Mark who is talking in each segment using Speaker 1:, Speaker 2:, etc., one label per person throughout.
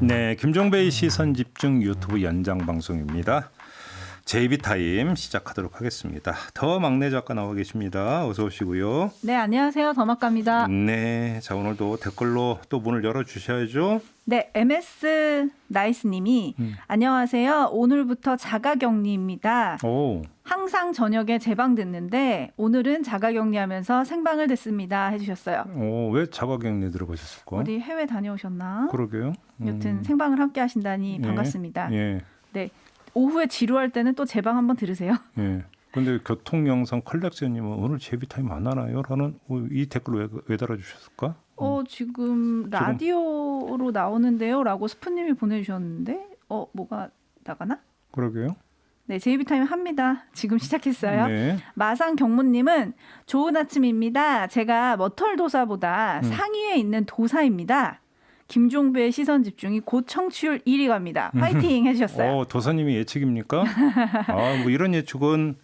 Speaker 1: 네, 김종배의 시선집중 유튜브 연장 방송입니다. JB타임 시작하도록 하겠습니다. 더 막내 작가 나와 계십니다. 어서 오시고요.
Speaker 2: 네, 안녕하세요. 더막갑니다.
Speaker 1: 네, 자 오늘도 댓글로 또 문을 열어주셔야죠.
Speaker 2: 네, MS 나이스님이 안녕하세요. 오늘부터 자가격리입니다.
Speaker 1: 오,
Speaker 2: 항상 저녁에 재방 듣는데 오늘은 자가격리하면서 생방을 듣습니다. 해주셨어요.
Speaker 1: 왜 자가격리 들어가셨을까?
Speaker 2: 어디 해외 다녀오셨나?
Speaker 1: 그러게요.
Speaker 2: 여튼 생방을 함께 하신다니 반갑습니다.
Speaker 1: 예,
Speaker 2: 네, 오후에 지루할 때는 또 재방 한번 들으세요.
Speaker 1: 예. 근데 교통영상 컬렉션님은 오늘 JB타임 안 하나요? 라는 이 댓글 왜 달아주셨을까?
Speaker 2: 지금 라디오로 나오는데요. 라고 스프님이 보내주셨는데 뭐가 나가나?
Speaker 1: 그러게요.
Speaker 2: 네, JB타임 합니다. 지금 시작했어요.
Speaker 1: 네.
Speaker 2: 마상 경무님은 좋은 아침입니다. 제가 머털도사보다 상위에 있는 도사입니다. 김종배의 시선 집중이 곧 청취율 1위 갑니다. 화이팅 해주셨어요.
Speaker 1: 도사님이 예측입니까? 뭐 이런 예측은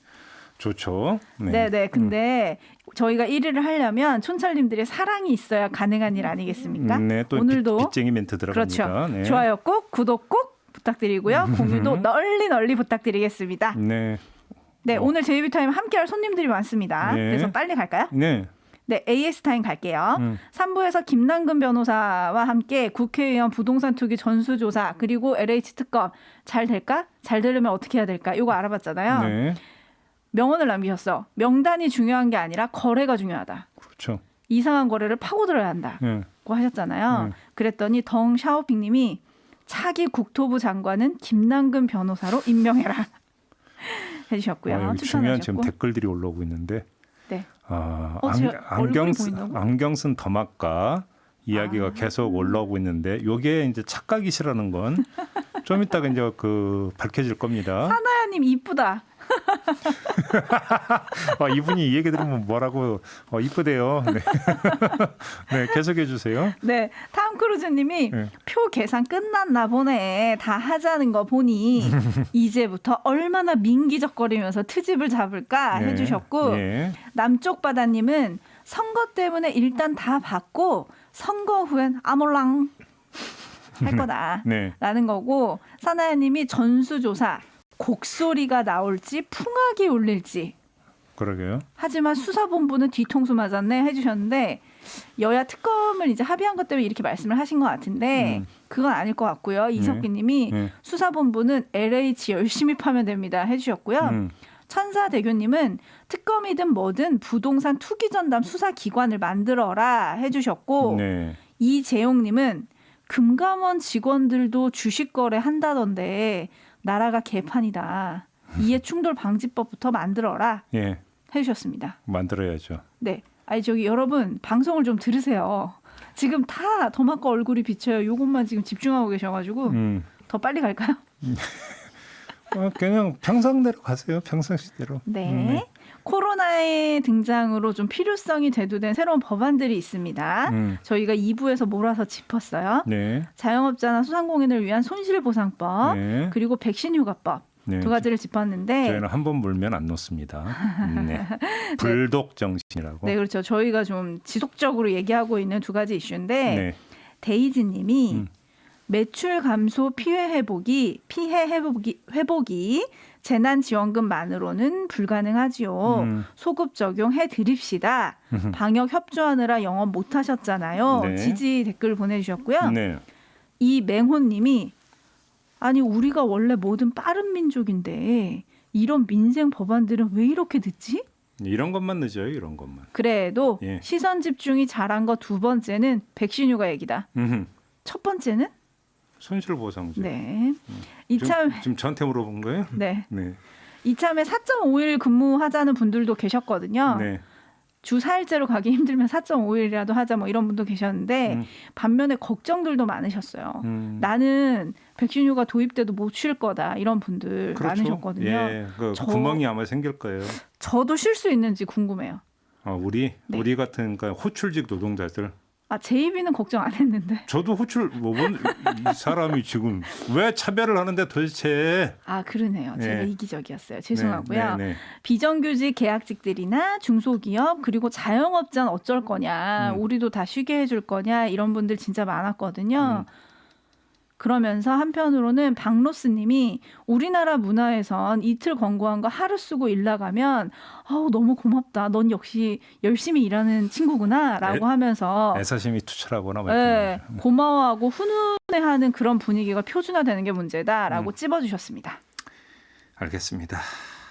Speaker 1: 좋죠.
Speaker 2: 네. 근데 저희가 1위를 하려면 촌철님들의 사랑이 있어야 가능한 일 아니겠습니까?
Speaker 1: 네, 또
Speaker 2: 오늘도
Speaker 1: 빚쟁이 멘트 들어갑니다.
Speaker 2: 그렇죠.
Speaker 1: 네.
Speaker 2: 좋아요 꼭, 구독 꼭 부탁드리고요. 공유도 널리 부탁드리겠습니다.
Speaker 1: 네.
Speaker 2: 네, 오늘 JB타임 함께할 손님들이 많습니다.
Speaker 1: 네.
Speaker 2: 그래서 빨리 갈까요?
Speaker 1: 네.
Speaker 2: 네, AS타임 갈게요. 3부에서 김남근 변호사와 함께 국회의원 부동산 투기 전수조사 그리고 LH 특검 잘 될까? 잘 되려면 어떻게 해야 될까? 이거 알아봤잖아요.
Speaker 1: 네.
Speaker 2: 명언을 남기셨어. 명단이 중요한 게 아니라 거래가 중요하다.
Speaker 1: 그렇죠.
Speaker 2: 이상한 거래를 파고들어야 한다고
Speaker 1: 네.
Speaker 2: 하셨잖아요. 그랬더니 덩 샤오핑님이 차기 국토부 장관은 김남근 변호사로 임명해라 해주셨고요.
Speaker 1: 여기 중요한 지금
Speaker 2: 추천하셨고.
Speaker 1: 댓글들이 올라오고 있는데
Speaker 2: 네.
Speaker 1: 안경
Speaker 2: 얼굴이 보인다고?
Speaker 1: 안경 쓴 더막가 이야기가 계속 올라오고 있는데 이게 이제 착각이시라는 건 좀 이따가 이제 밝혀질 겁니다.
Speaker 2: 하나야님 이쁘다.
Speaker 1: 이분이 이 얘기 들으면 뭐라고 이쁘대요. 네. 네, 계속해 주세요.
Speaker 2: 네, 탐크루즈님이
Speaker 1: 네.
Speaker 2: 표 계산 끝났나 보네. 다 하자는 거 보니 이제부터 얼마나 민기적거리면서 트집을 잡을까
Speaker 1: 네.
Speaker 2: 해주셨고
Speaker 1: 네.
Speaker 2: 남쪽 바다님은 선거 때문에 일단 다 받고 선거 후엔 아몰랑 할 거다
Speaker 1: 네.
Speaker 2: 라는 거고 사나야님이 전수조사 곡소리가 나올지 풍악이 울릴지
Speaker 1: 그러게요.
Speaker 2: 하지만 수사본부는 뒤통수 맞았네 해주셨는데 여야 특검을 이제 합의한 것 때문에 이렇게 말씀을 하신 것 같은데 그건 아닐 것 같고요. 이석기님이 수사본부는 LH 열심히 파면 됩니다 해주셨고요. 천사대교님은 특검이든 뭐든 부동산 투기 전담 수사기관을 만들어라 해주셨고
Speaker 1: 네.
Speaker 2: 이재용님은 금감원 직원들도 주식 거래 한다던데 나라가 개판이다. 이해충돌 방지법부터 만들어라
Speaker 1: 예.
Speaker 2: 해주셨습니다.
Speaker 1: 만들어야죠.
Speaker 2: 네, 저기 여러분 방송을 좀 들으세요. 지금 다 더마과 얼굴이 비쳐요. 요것만 지금 집중하고 계셔가지고 더 빨리 갈까요?
Speaker 1: 그냥 평상대로 가세요. 평상시대로.
Speaker 2: 네. 코로나의 등장으로 좀 필요성이 대두된 새로운 법안들이 있습니다. 저희가 2부에서 몰아서 짚었어요.
Speaker 1: 네.
Speaker 2: 자영업자나 소상공인을 위한 손실보상법
Speaker 1: 네.
Speaker 2: 그리고 백신 휴가법
Speaker 1: 네.
Speaker 2: 두 가지를 짚었는데
Speaker 1: 저희는 한 번 물면 안 놓습니다. 네. 불독 정신이라고.
Speaker 2: 네, 그렇죠. 저희가 좀 지속적으로 얘기하고 있는 두 가지 이슈인데
Speaker 1: 네.
Speaker 2: 데이지님이 매출 감소 피해 회복이 재난지원금만으로는 불가능하지요. 소급 적용해 드립시다. 방역 협조하느라 영업 못하셨잖아요.
Speaker 1: 네.
Speaker 2: 지지 댓글 보내주셨고요.
Speaker 1: 네.
Speaker 2: 이 맹호님이 아니 우리가 원래 뭐든 빠른 민족인데 이런 민생 법안들은 왜 이렇게 늦지?
Speaker 1: 이런 것만 늦어요. 이런 것만.
Speaker 2: 그래도
Speaker 1: 예.
Speaker 2: 시선 집중이 잘한 거 두 번째는 백신 휴가 얘기다. 첫 번째는
Speaker 1: 손실보상제.
Speaker 2: 네. 이참
Speaker 1: 지금 저한테 물어본 거예요?
Speaker 2: 네.
Speaker 1: 네.
Speaker 2: 이참에 4.5일 근무하자는 분들도 계셨거든요.
Speaker 1: 네.
Speaker 2: 주 4일제로 가기 힘들면 4.5일이라도 하자 뭐 이런 분도 계셨는데 반면에 걱정들도 많으셨어요. 나는 백신 휴가 도입돼도 못 쉴 거다 이런 분들
Speaker 1: 그렇죠.
Speaker 2: 많으셨거든요.
Speaker 1: 예. 구멍이 아마 생길 거예요.
Speaker 2: 저도 쉴 수 있는지 궁금해요.
Speaker 1: 우리
Speaker 2: 네.
Speaker 1: 우리 같은 호출직 노동자들
Speaker 2: JB는 걱정 안 했는데.
Speaker 1: 저도 호출 이 사람이 지금 왜 차별을 하는데 도대체.
Speaker 2: 그러네요. 제가
Speaker 1: 네.
Speaker 2: 이기적이었어요. 죄송하고요.
Speaker 1: 네.
Speaker 2: 비정규직 계약직들이나 중소기업 그리고 자영업자는 어쩔 거냐. 우리도 다 쉬게 해줄 거냐. 이런 분들 진짜 많았거든요. 그러면서 한편으로는 박로스 님이 우리나라 문화에선 이틀 권고한 거 하루 쓰고 일 나가면 너무 고맙다. 넌 역시 열심히 일하는 친구구나 라고 하면서
Speaker 1: 애사심이 투철하거나
Speaker 2: 네, 고마워하고 훈훈해하는 그런 분위기가 표준화되는 게 문제다라고 찝어주셨습니다.
Speaker 1: 알겠습니다.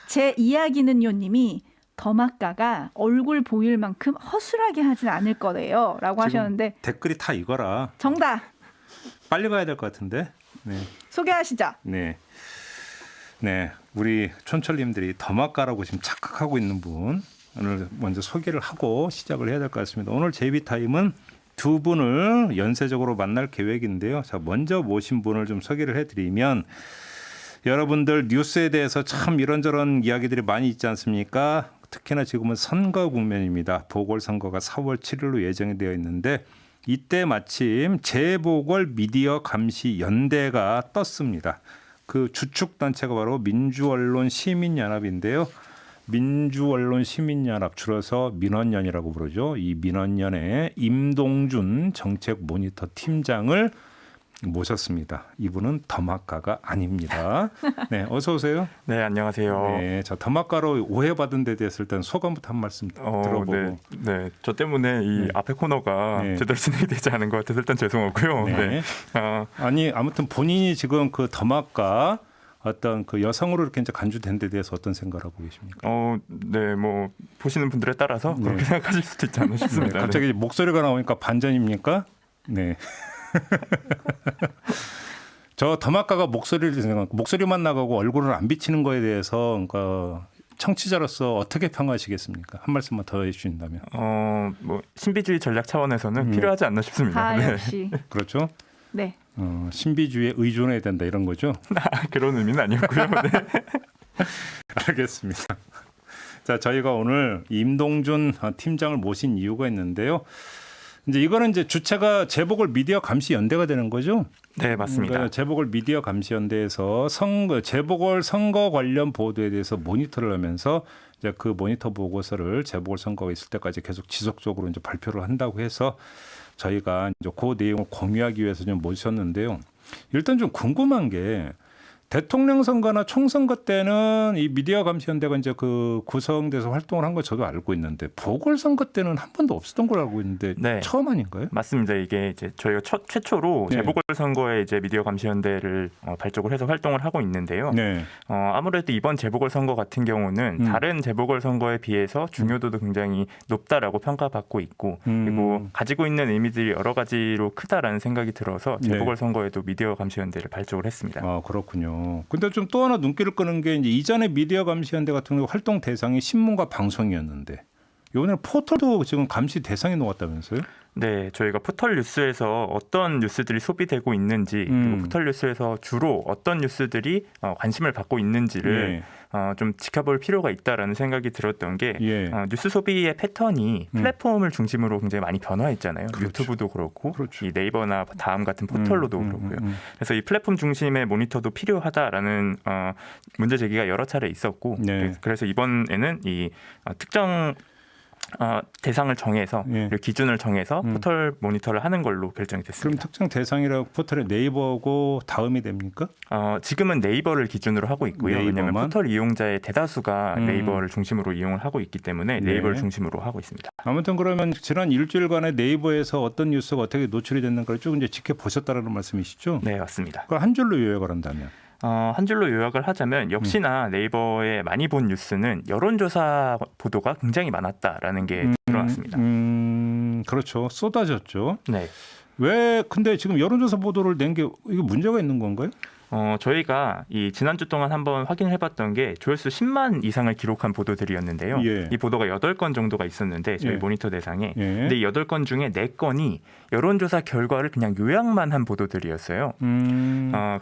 Speaker 2: 제 이야기는요 님이 더마카가 얼굴 보일 만큼 허술하게 하진 않을 거래요 라고 하셨는데
Speaker 1: 댓글이 다 이거라.
Speaker 2: 정답
Speaker 1: 빨리 가야 될 것 같은데. 네.
Speaker 2: 소개하시죠.
Speaker 1: 네. 우리 촌철님들이 더마카라고 지금 착각하고 있는 분 오늘 먼저 소개를 하고 시작을 해야 될 것 같습니다. 오늘 JB타임은 두 분을 연쇄적으로 만날 계획인데요. 자, 먼저 모신 분을 좀 소개를 해드리면 여러분들 뉴스에 대해서 참 이런저런 이야기들이 많이 있지 않습니까? 특히나 지금은 선거 국면입니다. 보궐선거가 4월 7일로 예정이 되어 있는데 이때 마침 재보궐 미디어 감시 연대가 떴습니다. 그 주축 단체가 바로 민주언론 시민연합인데요. 민주언론 시민연합 줄여서 민언연이라고 부르죠. 이 민언연의 임동준 정책 모니터 팀장을 모셨습니다. 이분은 더마카가 아닙니다. 네, 어서 오세요.
Speaker 3: 네, 안녕하세요.
Speaker 1: 네, 자 더마카로 오해받은 데 대해서 일단 소감부터 한 말씀 들어보고.
Speaker 3: 네, 저 때문에 이 앞에 코너가 제대로 진행이 되지 않은 것 같아서 일단 죄송하고요.
Speaker 1: 네. 아니 아무튼 본인이 지금 그 더마카 어떤 그 여성으로 이렇게 이제 간주된 데 대해서 어떤 생각을 하고 계십니까?
Speaker 3: 네, 뭐 보시는 분들에 따라서 그렇게 생각하실 수도 있지 않나 싶습니다.
Speaker 1: 네, 갑자기 목소리가 나오니까 반전입니까? 네. 저 더마카가 목소리만 나가고 얼굴을 안 비치는 거에 대해서 그러니까 청취자로서 어떻게 평가하시겠습니까? 한 말씀만 더 해주신다면.
Speaker 3: 뭐 신비주의 전략 차원에서는 필요하지 않나 싶습니다. 네.
Speaker 2: 역시.
Speaker 1: 그렇죠.
Speaker 2: 네.
Speaker 1: 신비주의에 의존해야 된다 이런 거죠.
Speaker 3: 그런 의미는 아니었고요. 네.
Speaker 1: 알겠습니다. 자, 저희가 오늘 임동준 팀장을 모신 이유가 있는데요. 이제 이거는 이제 주체가 재보궐 미디어 감시 연대가 되는 거죠?
Speaker 3: 네, 맞습니다.
Speaker 1: 그러니까 재보궐 미디어 감시 연대에서 재보궐 선거 관련 보도에 대해서 모니터를 하면서 이제 그 모니터 보고서를 재보궐 선거가 있을 때까지 계속 지속적으로 이제 발표를 한다고 해서 저희가 이제 그 내용을 공유하기 위해서 좀 모셨는데요. 일단 좀 궁금한 게 대통령 선거나 총선거 때는 이 미디어 감시연대가 이제 그 구성돼서 활동을 한 거 저도 알고 있는데 보궐선거 때는 한 번도 없었던 걸 알고 있는데
Speaker 3: 네.
Speaker 1: 처음 아닌가요?
Speaker 3: 맞습니다. 이게 이제 저희가 최초로
Speaker 1: 네.
Speaker 3: 재보궐선거에 이제 미디어 감시연대를 발족을 해서 활동을 하고 있는데요.
Speaker 1: 네.
Speaker 3: 아무래도 이번 재보궐선거 같은 경우는 다른 재보궐선거에 비해서 중요도도 굉장히 높다라고 평가받고 있고 그리고 가지고 있는 의미들이 여러 가지로 크다라는 생각이 들어서 재보궐선거에도 미디어 감시연대를 발족을 했습니다.
Speaker 1: 그렇군요. 근데 좀 또 하나 눈길을 끄는 게 이제 이전에 미디어 감시연대 같은 경우 활동 대상이 신문과 방송이었는데 이번에는 포털도 지금 감시 대상에 놓았다면서요?
Speaker 3: 네, 저희가 포털 뉴스에서 어떤 뉴스들이 소비되고 있는지 그리고 포털 뉴스에서 주로 어떤 뉴스들이 관심을 받고 있는지를 좀 지켜볼 필요가 있다라는 생각이 들었던 게 뉴스 소비의 패턴이 플랫폼을 중심으로 굉장히 많이 변화했잖아요.
Speaker 1: 그렇죠.
Speaker 3: 유튜브도 그렇고
Speaker 1: 그렇죠.
Speaker 3: 이 네이버나 다음 같은 포털로도 그렇고요. 그래서 이 플랫폼 중심의 모니터도 필요하다라는 문제 제기가 여러 차례 있었고 그래서 이번에는 이 특정 대상을 정해서 기준을 정해서 포털 모니터를 하는 걸로 결정이 됐습니다.
Speaker 1: 그럼 특정 대상이라고 포털에 네이버고 다음이 됩니까?
Speaker 3: 지금은 네이버를 기준으로 하고 있고요.
Speaker 1: 네이버만?
Speaker 3: 왜냐하면 포털 이용자의 대다수가 네이버를 중심으로 이용을 하고 있기 때문에 네이버를 중심으로 하고 있습니다.
Speaker 1: 아무튼 그러면 지난 일주일간의 네이버에서 어떤 뉴스가 어떻게 노출이 됐는가를 쭉 이제 지켜보셨다는 말씀이시죠?
Speaker 3: 네, 맞습니다.
Speaker 1: 그걸 한 줄로 요약을 한다면?
Speaker 3: 한 줄로 요약을 하자면 역시나 네이버에 많이 본 뉴스는 여론조사 보도가 굉장히 많았다라는 게 드러났습니다.
Speaker 1: 그렇죠. 쏟아졌죠.
Speaker 3: 네.
Speaker 1: 왜 근데 지금 여론조사 보도를 낸 게 이게 문제가 있는 건가요?
Speaker 3: 저희가 이 지난주 동안 한번 확인을 해봤던 게 조회수 10만 이상을 기록한 보도들이었는데요. 이 보도가 8건 정도가 있었는데 저희 모니터 대상에 근데 이 8건 중에 4건이 여론조사 결과를 그냥 요약만 한 보도들이었어요.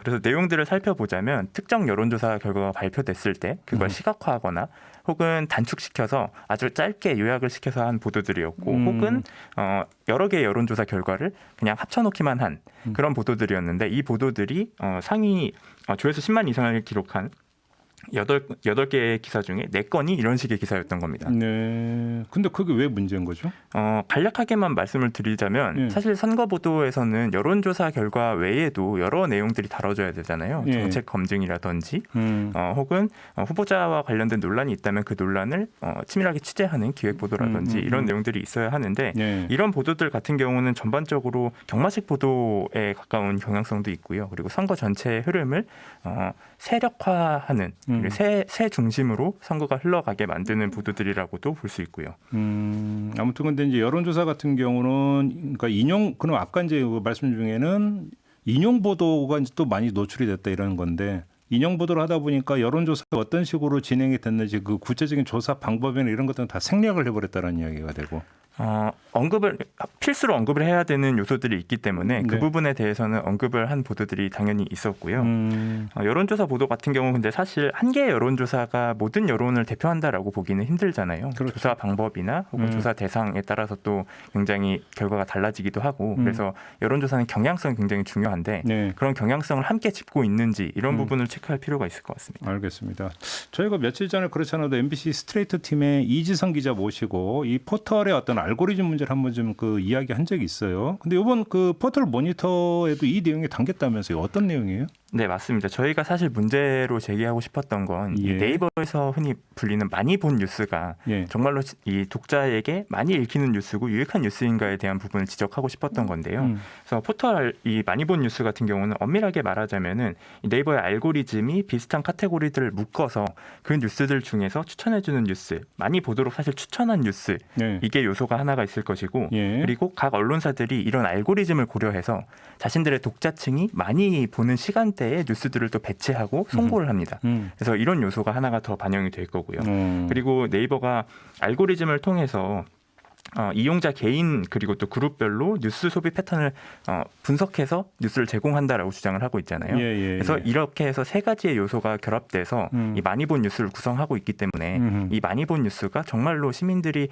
Speaker 3: 그래서 내용들을 살펴보자면 특정 여론조사 결과가 발표됐을 때 그걸 시각화하거나 혹은 단축시켜서 아주 짧게 요약을 시켜서 한 보도들이었고 혹은 여러 개의 여론조사 결과를 그냥 합쳐놓기만 한 그런 보도들이었는데 이 보도들이 상위 조회수 10만 이상을 기록한 8개의 기사 중에 4건이 이런 식의 기사였던 겁니다.
Speaker 1: 네. 근데 그게 왜 문제인 거죠?
Speaker 3: 간략하게만 말씀을 드리자면 사실 선거 보도에서는 여론조사 결과 외에도 여러 내용들이 다뤄져야 되잖아요. 정책 검증이라든지 혹은 후보자와 관련된 논란이 있다면 그 논란을 치밀하게 취재하는 기획 보도라든지 이런 내용들이 있어야 하는데 이런 보도들 같은 경우는 전반적으로 경마식 보도에 가까운 경향성도 있고요. 그리고 선거 전체의 흐름을 세력화하는 새 중심으로 선거가 흘러가게 만드는 보도들이라고도 볼 수 있고요.
Speaker 1: 아무튼 근데 이제 여론조사 같은 경우는 그러니까 그럼 아까 이제 말씀 중에는 인용 보도가 이제 또 많이 노출이 됐다 이런 건데 인용 보도를 하다 보니까 여론조사가 어떤 식으로 진행이 됐는지 그 구체적인 조사 방법이나 이런 것들은 다 생략을 해버렸다는 이야기가 되고.
Speaker 3: 필수로 언급을 해야 되는 요소들이 있기 때문에 그 부분에 대해서는 언급을 한 보도들이 당연히 있었고요. 여론조사 보도 같은 경우 근데 사실 한 개의 여론조사가 모든 여론을 대표한다라고 보기는 힘들잖아요. 그렇죠. 조사 방법이나 혹은 조사 대상에 따라서 또 굉장히 결과가 달라지기도 하고 그래서 여론조사는 경향성이 굉장히 중요한데 그런 경향성을 함께 짚고 있는지 이런 부분을 체크할 필요가 있을 것 같습니다.
Speaker 1: 알겠습니다. 저희가 며칠 전에 그렇지 않아도 MBC 스트레이트 팀의 이지성 기자 모시고 이 포털의 어떤 알고리즘 문제를 한번 좀 그 이야기한 적이 있어요. 근데 이번 그 포털 모니터에도 이 내용이 담겼다면서요? 어떤 내용이에요?
Speaker 3: 네, 맞습니다. 저희가 사실 문제로 제기하고 싶었던 건 이 네이버에서 흔히 불리는 많이 본 뉴스가 정말로 이 독자에게 많이 읽히는 뉴스고 유익한 뉴스인가에 대한 부분을 지적하고 싶었던 건데요. 그래서 포털 이 많이 본 뉴스 같은 경우는 엄밀하게 말하자면은 이 네이버의 알고리즘이 비슷한 카테고리들을 묶어서 그 뉴스들 중에서 추천해주는 뉴스, 많이 보도록 사실 추천한 뉴스 이게 요소가 하나가 있을 것이고 그리고 각 언론사들이 이런 알고리즘을 고려해서 자신들의 독자층이 많이 보는 시간대에 뉴스들을 또 배치하고 송고를 합니다. 그래서 이런 요소가 하나가 더 반영이 될 거고요. 그리고 네이버가 알고리즘을 통해서 이용자 개인 그리고 또 그룹별로 뉴스 소비 패턴을 분석해서 뉴스를 제공한다라고 주장을 하고 있잖아요. 그래서 이렇게 해서 세 가지의 요소가 결합돼서 이 많이 본 뉴스를 구성하고 있기 때문에 이 많이 본 뉴스가 정말로 시민들이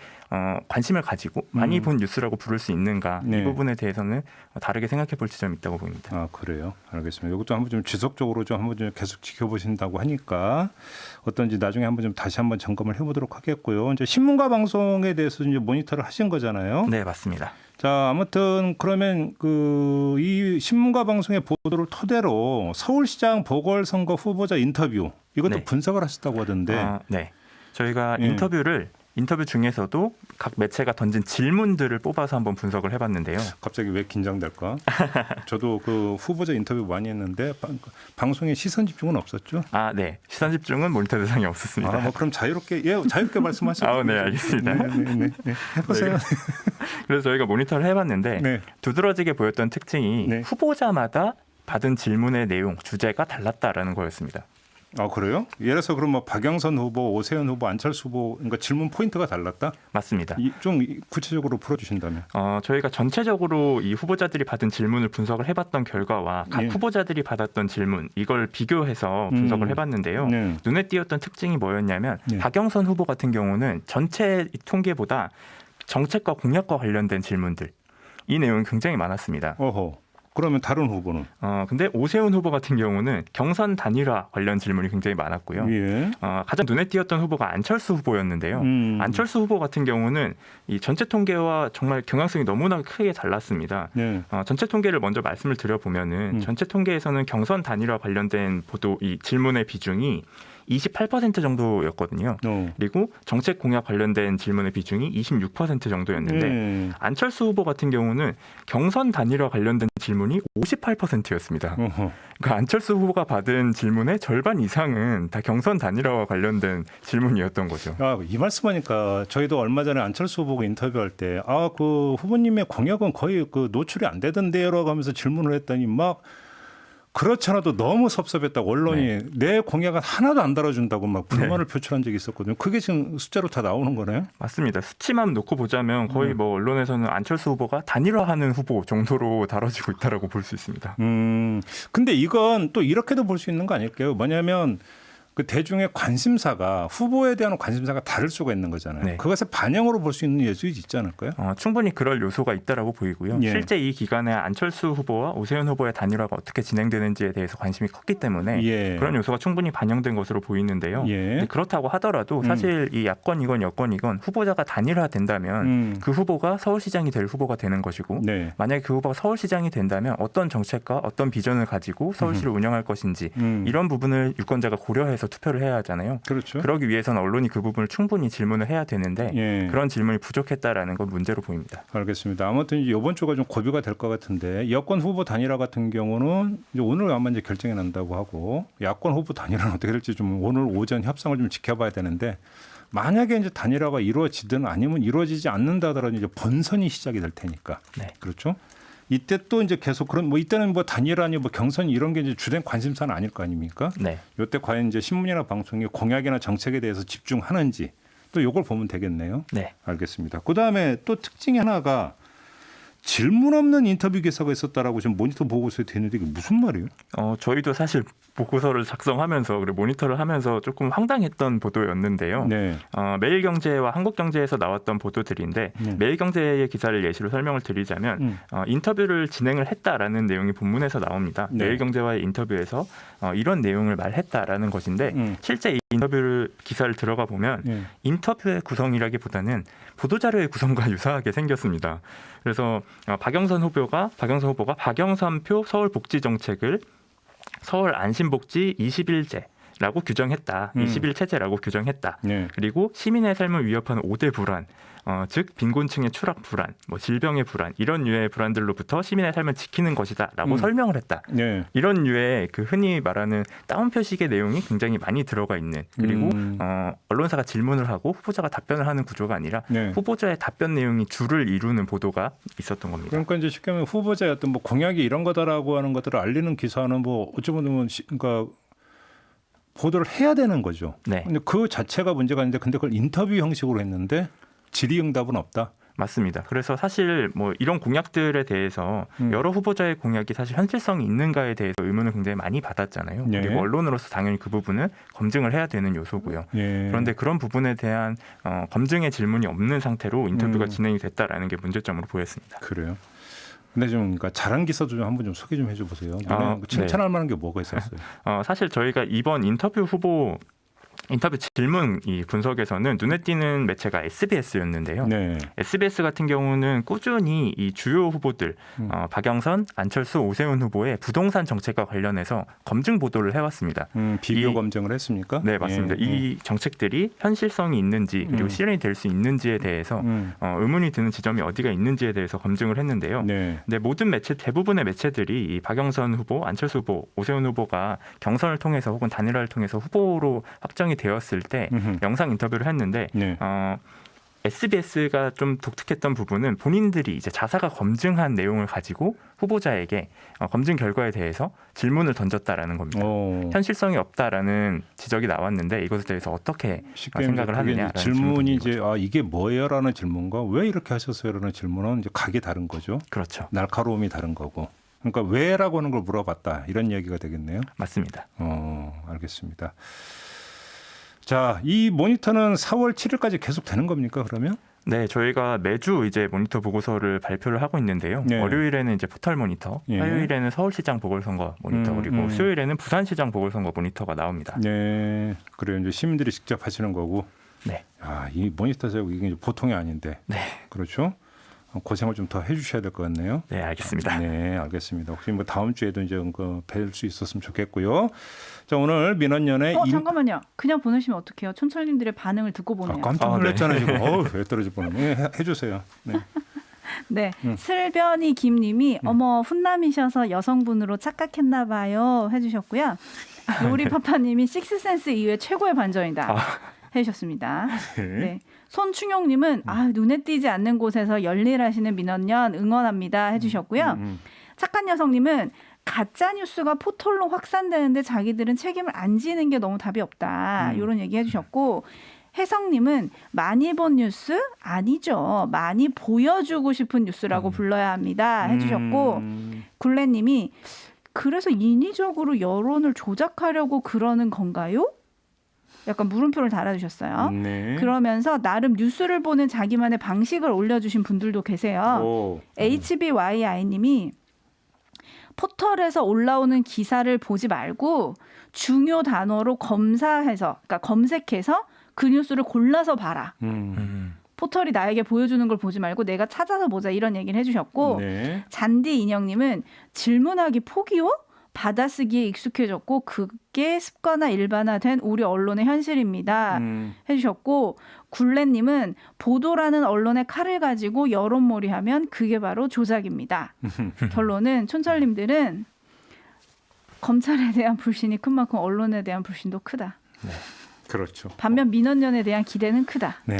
Speaker 3: 관심을 가지고 많이 본 뉴스라고 부를 수 있는가 이 부분에 대해서는 다르게 생각해 볼 지점이 있다고 보입니다.
Speaker 1: 아, 그래요? 알겠습니다. 이것도 한번 좀 지속적으로 좀 한번 좀 계속 지켜보신다고 하니까 어떤지 나중에 한번 좀 다시 한번 점검을 해보도록 하겠고요. 이제 신문과 방송에 대해서 이제 모니터를 하신 거잖아요.
Speaker 3: 네, 맞습니다.
Speaker 1: 자, 아무튼 그러면 이 신문과 방송의 보도를 토대로 서울시장 보궐선거 후보자 인터뷰 이것도 분석을 하셨다고 하던데.
Speaker 3: 네, 저희가 인터뷰 중에서도 각 매체가 던진 질문들을 뽑아서 한번 분석을 해봤는데요.
Speaker 1: 갑자기 왜 긴장될까? 저도 그 후보자 인터뷰 많이 했는데 방송에 시선 집중은 없었죠?
Speaker 3: 네. 시선 집중은 모니터 대상이 없었습니다.
Speaker 1: 그럼 자유롭게 말씀하세요.
Speaker 3: 네, 알겠습니다.
Speaker 1: 네. 해보세요.
Speaker 3: 그래서 저희가 모니터를 해봤는데 두드러지게 보였던 특징이 후보자마다 받은 질문의 내용, 주제가 달랐다라는 거였습니다.
Speaker 1: 아, 그래요? 예를 들어서 그럼 뭐 박영선 후보, 오세훈 후보, 안철수 후보 그러니까 질문 포인트가 달랐다?
Speaker 3: 맞습니다.
Speaker 1: 좀 구체적으로 풀어주신다면?
Speaker 3: 저희가 전체적으로 이 후보자들이 받은 질문을 분석을 해봤던 결과와 각 후보자들이 받았던 질문 이걸 비교해서 분석을 해봤는데요. 눈에 띄었던 특징이 뭐였냐면 박영선 후보 같은 경우는 전체 통계보다 정책과 공약과 관련된 질문들 이 내용이 굉장히 많았습니다.
Speaker 1: 그러면 다른 후보는?
Speaker 3: 근데 오세훈 후보 같은 경우는 경선 단일화 관련 질문이 굉장히 많았고요. 가장 눈에 띄었던 후보가 안철수 후보였는데요. 안철수 후보 같은 경우는 이 전체 통계와 정말 경향성이 너무나 크게 달랐습니다. 전체 통계를 먼저 말씀을 드려보면은 전체 통계에서는 경선 단일화 관련된 보도 이 질문의 비중이 28% 정도였거든요. 그리고 정책 공약 관련된 질문의 비중이 26% 정도였는데 안철수 후보 같은 경우는 경선 단일화 관련된 질문이 58%였습니다. 그러니까 안철수 후보가 받은 질문의 절반 이상은 다 경선 단일화와 관련된 질문이었던 거죠.
Speaker 1: 이 말씀하니까 저희도 얼마 전에 안철수 후보가 인터뷰할 때 그 후보님의 공약은 거의 그 노출이 안 되던데요라고 하면서 질문을 했더니 막 그렇지 않아도 너무 섭섭했다고 언론이 내 공약은 하나도 안 달아준다고 막 불만을 표출한 적이 있었거든요. 그게 지금 숫자로 다 나오는 거네요?
Speaker 3: 맞습니다. 수치만 놓고 보자면 거의 뭐 언론에서는 안철수 후보가 단일화하는 후보 정도로 다뤄지고 있다라고 볼 수 있습니다.
Speaker 1: 근데 이건 또 이렇게도 볼 수 있는 거 아닐까요? 뭐냐면 그 대중의 관심사가 후보에 대한 관심사가 다를 수가 있는 거잖아요.
Speaker 3: 네.
Speaker 1: 그것의 반영으로 볼 수 있는 예술이 있지 않을까요?
Speaker 3: 충분히 그럴 요소가 있다라고 보이고요.
Speaker 1: 예.
Speaker 3: 실제 이 기간에 안철수 후보와 오세훈 후보의 단일화가 어떻게 진행되는지에 대해서 관심이 컸기 때문에
Speaker 1: 예.
Speaker 3: 그런 요소가 충분히 반영된 것으로 보이는데요.
Speaker 1: 예.
Speaker 3: 근데 그렇다고 하더라도 사실 이 야권이건 여권이건 후보자가 단일화된다면 그 후보가 서울시장이 될 후보가 되는 것이고
Speaker 1: 네.
Speaker 3: 만약에 그 후보가 서울시장이 된다면 어떤 정책과 어떤 비전을 가지고 서울시를 운영할 것인지 이런 부분을 유권자가 고려해서 투표를 해야 하잖아요.
Speaker 1: 그렇죠.
Speaker 3: 그러기 위해서는 언론이 그 부분을 충분히 질문을 해야 되는데
Speaker 1: 예.
Speaker 3: 그런 질문이 부족했다라는 건 문제로 보입니다.
Speaker 1: 알겠습니다. 아무튼 이번 주가 좀 고비가 될 것 같은데 여권 후보 단일화 같은 경우는 이제 오늘 아마 이제 결정이 난다고 하고 야권 후보 단일화는 어떻게 될지 좀 오늘 오전 협상을 좀 지켜봐야 되는데 만약에 이제 단일화가 이루어지든 아니면 이루어지지 않는다 하더라도 이제 본선이 시작이 될 테니까.
Speaker 3: 네.
Speaker 1: 그렇죠. 이때 또 이제 계속 그런 뭐 이때는 뭐 단일화니 뭐 경선 이런 게 이제 주된 관심사는 아닐 거 아닙니까?
Speaker 3: 네.
Speaker 1: 이때 과연 이제 신문이나 방송이 공약이나 정책에 대해서 집중하는지 또 이걸 보면 되겠네요.
Speaker 3: 네.
Speaker 1: 알겠습니다. 그다음에 또 특징이 하나가 질문 없는 인터뷰 기사가 있었다라고 지금 모니터 보고서에 되는데 이게 무슨 말이에요?
Speaker 3: 저희도 사실 보고서를 작성하면서 그리고 모니터를 하면서 조금 황당했던 보도였는데요.
Speaker 1: 네.
Speaker 3: 매일경제와 한국경제에서 나왔던 보도들인데 매일경제의 기사를 예시로 설명을 드리자면 인터뷰를 진행을 했다라는 내용이 본문에서 나옵니다.
Speaker 1: 네.
Speaker 3: 매일경제와의 인터뷰에서 이런 내용을 말했다라는 것인데 실제 이 인터뷰 기사를 들어가 보면 인터뷰의 구성이라기보다는 보도자료의 구성과 유사하게 생겼습니다. 그래서 박영선 후보가 박영선표 서울복지정책을 서울 안심복지 21제라고 규정했다. 21체제라고 규정했다.
Speaker 1: 네.
Speaker 3: 그리고 시민의 삶을 위협하는 5대 불안, 즉 빈곤층의 추락 불안, 뭐 질병의 불안 이런 류의 불안들로부터 시민의 삶을 지키는 것이다라고 설명을 했다.
Speaker 1: 네.
Speaker 3: 이런 류의 그 흔히 말하는 다운표식의 내용이 굉장히 많이 들어가 있는 그리고 언론사가 질문을 하고 후보자가 답변을 하는 구조가 아니라
Speaker 1: 네.
Speaker 3: 후보자의 답변 내용이 줄을 이루는 보도가 있었던 겁니다.
Speaker 1: 그러니까 이제 쉽게 말하면 후보자의 어떤 뭐 공약이 이런 거다라고 하는 것들을 알리는 기사는 뭐 어찌 보면 그러니까 보도를 해야 되는 거죠.
Speaker 3: 네.
Speaker 1: 근데 그 자체가 문제가 아닌데 근데 그걸 인터뷰 형식으로 했는데 질의응답은 없다.
Speaker 3: 맞습니다. 그래서 사실 뭐 이런 공약들에 대해서 여러 후보자의 공약이 사실 현실성이 있는가에 대해서 의문을 굉장히 많이 받았잖아요.
Speaker 1: 예.
Speaker 3: 그리고 언론으로서 당연히 그 부분을 검증을 해야 되는 요소고요.
Speaker 1: 예.
Speaker 3: 그런데 그런 부분에 대한 검증의 질문이 없는 상태로 인터뷰가 진행이 됐다라는 게 문제점으로 보였습니다.
Speaker 1: 그래요. 근데 좀 그러니까 잘한 기사도 좀 한번 좀 소개 좀 해줘 보세요. 칭찬할 만한 게 뭐가 있었어요?
Speaker 3: 사실 저희가 이번 인터뷰 질문 이 분석에서는 눈에 띄는 매체가 SBS였는데요.
Speaker 1: 네.
Speaker 3: SBS 같은 경우는 꾸준히 이 주요 후보들 박영선, 안철수, 오세훈 후보의 부동산 정책과 관련해서 검증 보도를 해왔습니다.
Speaker 1: 비교 검증을 했습니까?
Speaker 3: 네, 맞습니다. 이 정책들이 현실성이 있는지 그리고 실현이 될 수 있는지에 대해서 의문이 드는 지점이 어디가 있는지에 대해서 검증을 했는데요.
Speaker 1: 네.
Speaker 3: 네, 모든 대부분의 매체들이 이 박영선 후보, 안철수 후보, 오세훈 후보가 경선을 통해서 혹은 단일화를 통해서 후보로 확정이 되었을 때 영상 인터뷰를 했는데
Speaker 1: 네.
Speaker 3: SBS가 좀 독특했던 부분은 본인들이 이제 자사가 검증한 내용을 가지고 후보자에게 검증 결과에 대해서 질문을 던졌다라는 겁니다. 현실성이 없다라는 지적이 나왔는데 이것에 대해서 어떻게 생각을 하느냐라는
Speaker 1: 질문이 이제 이게 뭐예요라는 질문과 왜 이렇게 하셨어요라는 질문은 이제 각이 다른 거죠.
Speaker 3: 그렇죠.
Speaker 1: 날카로움이 다른 거고. 그러니까 왜라고 하는 걸 물어봤다 이런 이야기가 되겠네요.
Speaker 3: 맞습니다.
Speaker 1: 알겠습니다. 자, 이 모니터는 4월 7일까지 계속 되는 겁니까? 그러면?
Speaker 3: 네, 저희가 매주 이제 모니터 보고서를 발표를 하고 있는데요.
Speaker 1: 네.
Speaker 3: 월요일에는 이제 포털 모니터, 화요일에는 서울시장 보궐선거 모니터, 그리고 수요일에는 부산시장 보궐선거 모니터가 나옵니다.
Speaker 1: 네, 그래요. 이제 시민들이 직접 하시는 거고.
Speaker 3: 네.
Speaker 1: 이 모니터 제공 이게 보통이 아닌데.
Speaker 3: 네.
Speaker 1: 그렇죠. 고생을 좀 더 해주셔야 될 것 같네요.
Speaker 3: 네, 알겠습니다.
Speaker 1: 네, 알겠습니다. 혹시 뭐 다음 주에도 이제 뵐 수 있었으면 좋겠고요. 자, 오늘 민원연의
Speaker 2: 잠깐만요. 그냥 보내시면 어떡해요? 촌철님들의 반응을 듣고 보내요.
Speaker 1: 깜짝 놀랐잖아요. 지금. 왜 떨어질 뻔했네. 해주세요. 네.
Speaker 2: 네, 슬변이 김님이 어머 훈남이셔서 여성분으로 착각했나 봐요 해주셨고요. 요리파파님이 식스센스 이후에 최고의 반전이다 해주셨습니다. 네. 손충용님은 눈에 띄지 않는 곳에서 열일하시는 민원연 응원합니다 해주셨고요. 착한 여성님은 가짜 뉴스가 포털로 확산되는데 자기들은 책임을 안 지는 게 너무 답이 없다 이런 얘기 해주셨고, 혜성님은 많이 본 뉴스 아니죠, 많이 보여주고 싶은 뉴스라고 불러야 합니다 해주셨고, 굴레님이 그래서 인위적으로 여론을 조작하려고 그러는 건가요? 약간 물음표를 달아주셨어요.
Speaker 1: 네.
Speaker 2: 그러면서 나름 뉴스를 보는 자기만의 방식을 올려주신 분들도 계세요.
Speaker 1: 오.
Speaker 2: HBYI님이 포털에서 올라오는 기사를 보지 말고 중요 단어로 그러니까 검색해서 그 뉴스를 골라서 봐라. 포털이 나에게 보여주는 걸 보지 말고 내가 찾아서 보자 이런 얘기를 해주셨고
Speaker 1: 네.
Speaker 2: 잔디 인형님은 질문하기 포기요? 받아쓰기에 익숙해졌고 그게 습관화 일반화된 우리 언론의 현실입니다. 해주셨고 굴레님은 보도라는 언론의 칼을 가지고 여론몰이하면 그게 바로 조작입니다. 결론은 촌철님들은 검찰에 대한 불신이 큰 만큼 언론에 대한 불신도 크다.
Speaker 1: 네. 그렇죠.
Speaker 2: 반면 민원연에 대한 기대는 크다.
Speaker 1: 네.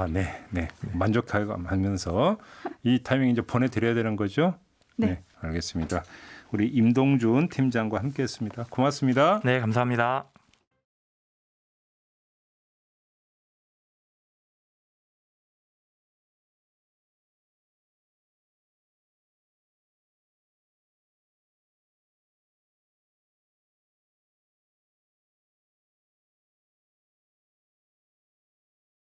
Speaker 1: 네. 만족하면서 이 타이밍 이제 보내드려야 되는 거죠?
Speaker 2: 네.
Speaker 1: 알겠습니다. 우리 임동준 팀장과 함께했습니다. 고맙습니다.
Speaker 3: 네, 감사합니다.